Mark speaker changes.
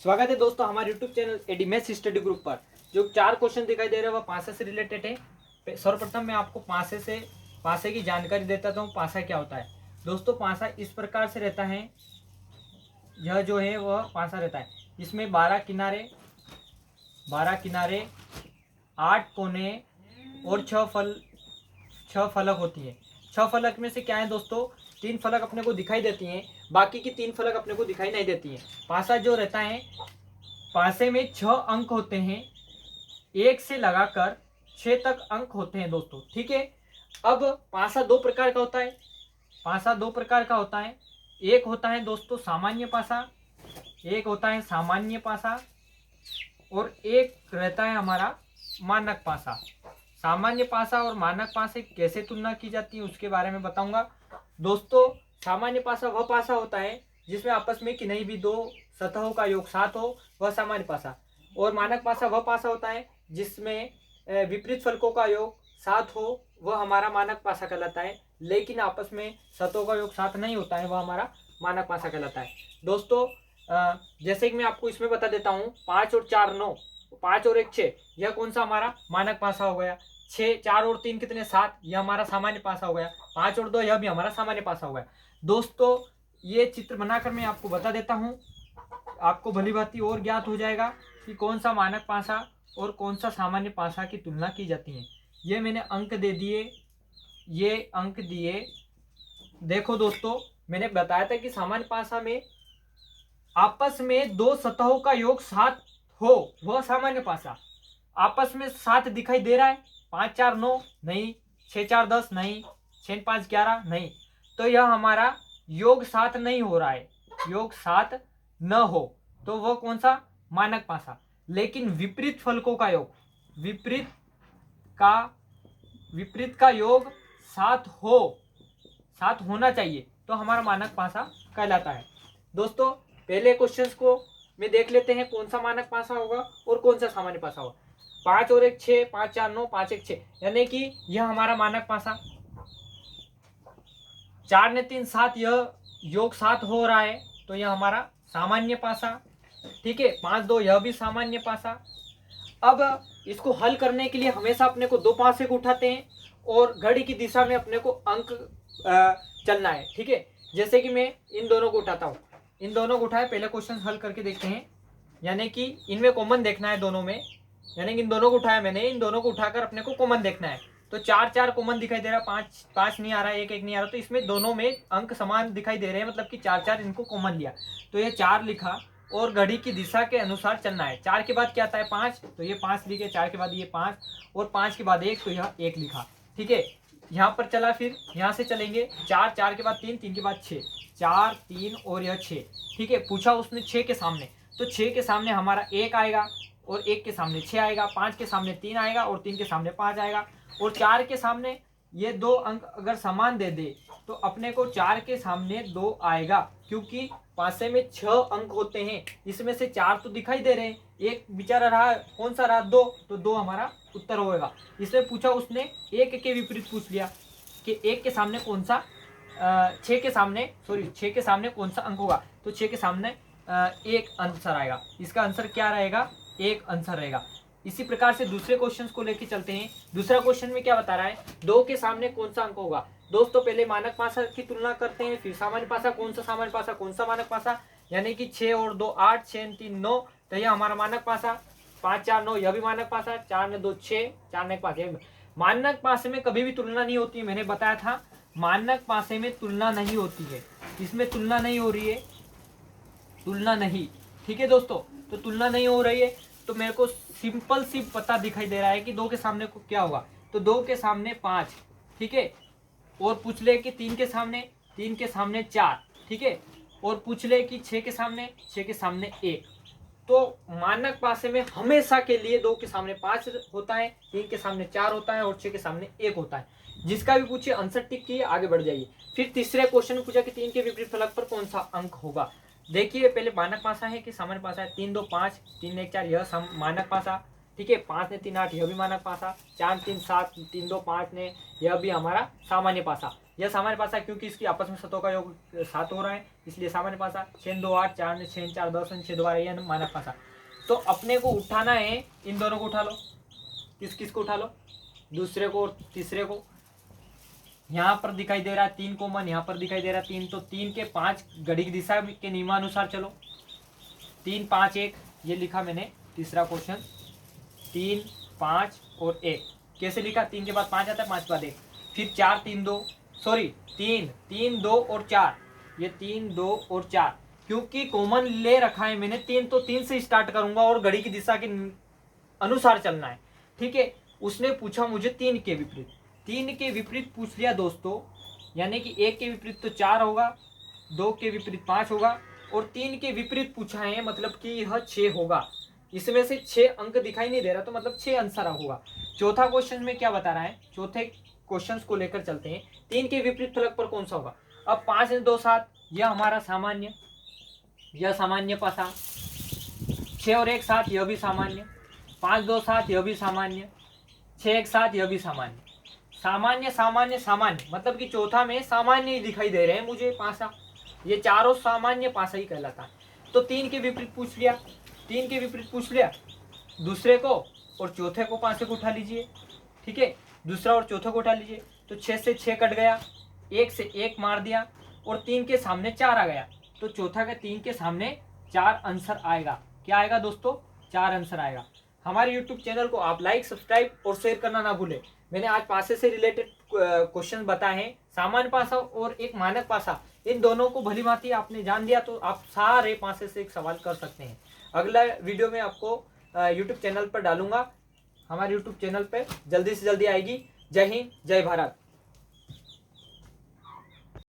Speaker 1: स्वागत है दोस्तों हमारे YouTube channel AD maths study group पर। जो 4 क्वेश्चन दिखाई दे रहे हैं वह पासे से रिलेटेड है। सर्वप्रथम मैं आपको पासे की जानकारी देता हूँ। पासा क्या होता है दोस्तों? पासा इस प्रकार से रहता है। यह जो है वह पासा रहता है, इसमें 12 किनारे 8 कोने और 6 फलक होती है। 6 फलक में से क्या है दोस्तों? 3 फलक अपने को दिखाई देती हैं, बाकी की 3 फलक अपने को दिखाई नहीं देती हैं। पासा जो रहता है, पासे में 6 अंक होते हैं, 1 से लगाकर 6 तक अंक होते हैं दोस्तों। ठीक है। अब पासा दो प्रकार का होता है। पासा दो प्रकार का होता है। एक होता है दोस्तों सामान्य पासा, एक होता है सामान्य पासा, और एक रहता है हमारा मानक पासा। सामान्य पासा और मानक पासे कैसे तुलना की जाती है उसके बारे में बताऊंगा दोस्तों। सामान्य पासा वह पासा होता है जिसमें आपस में किन्हीं भी दो सतहों का योग 7 हो, वह सामान्य पासा। और मानक पासा वह पासा होता है जिसमें विपरीत फलकों का योग 7 हो, वह हमारा मानक पासा कहलाता है। लेकिन आपस में सतहों का योग 7 नहीं होता है, वह हमारा मानक पासा कहलाता है दोस्तों। जैसे कि मैं आपको इसमें बता देता हूँ, 5 और 4 9, 5 और 1 6, यह कौन सा हमारा मानक पासा हो गया। 6 4 और 3 कितने 7, यह हमारा सामान्य पासा हो गया। 5 और 2 यह भी हमारा सामान्य पासा हो गया दोस्तों। ये चित्र बनाकर मैं आपको बता देता हूँ, आपको भली भांति और ज्ञात हो जाएगा कि कौन सा मानक पासा और कौन सा सामान्य पासा की तुलना की जाती है। ये मैंने अंक दे दिए, ये अंक दिए। देखो दोस्तों, मैंने बताया था कि सामान्य पासा में आपस में दो सतहों का योग 7 हो, वह सामान्य पासा। आपस में 7 दिखाई दे रहा है, 5 4 9 नहीं, 6 4 10 नहीं, 6 5 11 नहीं, तो यह हमारा योग 7 नहीं हो रहा है। योग 7 न हो तो वह कौन सा? मानक पासा। लेकिन विपरीत फलकों का योग, विपरीत का योग 7 हो, 7 होना चाहिए, तो हमारा मानक पासा कहलाता है दोस्तों। पहले क्वेश्चंस को में देख लेते हैं कौन सा मानक पासा होगा और कौन सा सामान्य पासा होगा। 5 और 1 6, 5 4 9, 5 1 6, यानी कि यह हमारा मानक पासा। 4 ने 3 7, यह योग 7 हो रहा है, तो यह हमारा सामान्य पासा। ठीक है। 5 2 यह भी सामान्य पासा। अब इसको हल करने के लिए हमेशा अपने को दो पासे को उठाते हैं और घड़ी की दिशा में अपने को अंक चलना है। ठीक है। जैसे कि मैं इन दोनों को उठाता हूँ, इन दोनों को उठाए, पहले क्वेश्चन हल करके देखते हैं। यानी कि इनमें कॉमन देखना है दोनों में, यानी कि इन दोनों को उठाया मैंने, इन दोनों को उठाकर अपने को कॉमन देखना है। तो 4 4 कॉमन दिखाई दे रहा, 5 5 नहीं आ रहा, 1 1 नहीं आ रहा, तो इसमें दोनों में अंक समान दिखाई दे रहे हैं, मतलब कि 4 4 इनको कॉमन लिया, तो ये 4 लिखा। और घड़ी की दिशा के अनुसार चलना है। 4 के बाद क्या आता है? 5, तो ये 5 लिखे। 4 के बाद ये 5, और 5 के बाद 1, तो यह 1 लिखा। ठीक है। यहाँ पर चला, फिर यहाँ से चलेंगे। 4 4 के बाद 3, 3 के बाद 6, 4 3 और यह 6। ठीक है। पूछा उसने 6 के सामने, तो 6 के सामने हमारा 1 आएगा, और 1 के सामने 6 आएगा, 5 के सामने 3 आएगा, और 3 के सामने 5 आएगा, और 4 के सामने ये दो अंक अगर समान दे दे तो अपने को 4 के सामने 2 आएगा, क्योंकि पासे में 6 अंक होते हैं, इसमें से 4 तो दिखाई दे रहे हैं, एक बेचारा रहा, कौन सा रहा? 2, तो 2 हमारा उत्तर होगा। इसमें पूछा उसने 1 के विपरीत पूछ लिया कि 1 के सामने कौन सा 6 के सामने, सॉरी 6 के सामने कौन सा अंक होगा, तो 6 के सामने 1 आंसर आएगा। इसका आंसर क्या रहेगा? 1 आंसर रहेगा। इसी प्रकार से दूसरे क्वेश्चन को लेकर चलते हैं। दूसरा क्वेश्चन में क्या बता रहा है? 2 के सामने कौन सा अंक होगा दोस्तों? पहले मानक पासा की तुलना करते हैं, फिर सामान्य पासा। कौन सा सामान्य पासा, कौन सा मानक पासा? यानी कि 6 और 2 8, 6 3 9, तो यह हमारा मानक पासा। 5 4 9 यह भी मानक पासा। 4 ने 2 6, 4 ने 5, मानक पासे में कभी भी तुलना नहीं होती है। मैंने बताया था मानक पासे में तुलना नहीं होती है, इसमें तुलना नहीं हो रही है, तुलना नहीं। ठीक है दोस्तों, तो तुलना नहीं हो रही है, तो मेरे को सिंपल सी पता दिखाई दे रहा है कि 2 के सामने को क्या होगा, तो 2 के सामने 5। ठीक है। और पूछ ले कि 3 के सामने, 3 के सामने 4। ठीक है। और पूछ ले कि 6 के सामने, 6 के सामने 1। तो मानक पासे में हमेशा के लिए 2 के सामने 5 होता है, 3 के सामने 4 होता है, और 6 के सामने 1 होता है। जिसका भी पूछिए आंसर टिक किए, आगे बढ़ जाइए। फिर तीसरे क्वेश्चन में पूछा कि 3 के विपरीत फलक पर कौन सा अंक होगा। देखिए, पहले मानक पासा है कि सामान्य पासा है। 3 2 5, 3 1 4, यह मानक पासा। ठीक है। 5 ने 3 8, यह भी मानक पासा। 4 3 7, 3 2 5 ने, यह भी हमारा सामान्य पासा। यह सामान्य पासा, क्योंकि इसकी आपस में सतहों का योग 7 हो रहा है, इसलिए सामान्य पासा। 6 2 8, 4 6 4 10, 6 2 यह मानक पासा। तो अपने को उठाना है, इन दोनों को उठा लो। किस किस को उठा लो? दूसरे को और तीसरे को। यहाँ पर दिखाई दे रहा है 3 कॉमन, यहाँ पर दिखाई दे रहा है 3, तो 3 के 5 घड़ी की दिशा के नियमानुसार चलो। 3 5 1 ये लिखा मैंने तीसरा क्वेश्चन। 3 5 और 1 कैसे लिखा? 3 के बाद 5 आता है, 5 के बाद 1, फिर 4 3 2, सॉरी 3 3 2 और 4, ये 3 2 और 4, क्योंकि कॉमन ले रखा है मैंने 3, तो 3 से स्टार्ट करूंगा और घड़ी की दिशा के अनुसार चलना है। ठीक है, उसने पूछा मुझे 3 के विपरीत, 3 के विपरीत पूछ लिया दोस्तों, यानी कि 1 के विपरीत तो 4 होगा, 2 के विपरीत 5 होगा, और 3 के विपरीत पूछा है, मतलब कि यह 6 होगा। इसमें से 6 अंक दिखाई नहीं दे रहा, तो मतलब 6 आंसर होगा। चौथा क्वेश्चन में क्या बता रहा है, चौथे क्वेश्चन को लेकर चलते हैं। 3 के विपरीत फलक पर कौन सा होगा? अब 5 2 7 यह हमारा सामान्य, यह सामान्य पासा। 6 और 1 7 यह भी सामान्य। 5 2 7 यह भी सामान्य। 6 1 7 यह भी सामान्य। सामान्य सामान्य सामान्य, मतलब कि चौथा में सामान्य ही दिखाई दे रहे हैं मुझे पासा, ये चारों सामान्य पासा ही कहलाता है। तो 3 के विपरीत पूछ लिया, 3 के विपरीत पूछ लिया, दूसरे को और चौथे को पासे को उठा लीजिए। ठीक है, दूसरा और चौथे को उठा लीजिए, तो 6 से 6 कट गया, 1 से 1 मार दिया, और 3 के सामने 4 आ गया, तो चौथा का 3 के सामने 4 आंसर आएगा। क्या आएगा दोस्तों? 4 आंसर आएगा। हमारे YouTube चैनल को आप लाइक, सब्सक्राइब और शेयर करना ना भूलें। मैंने आज पासे से रिलेटेड क्वेश्चन बताए हैं, सामान्य पासा और एक मानक पासा, इन दोनों को भली भांति आपने जान दिया तो आप सारे पासे से एक सवाल कर सकते हैं। अगला वीडियो में आपको YouTube चैनल पर डालूंगा, हमारे YouTube चैनल पर जल्दी से जल्दी आएगी। जय हिंद, जय भारत।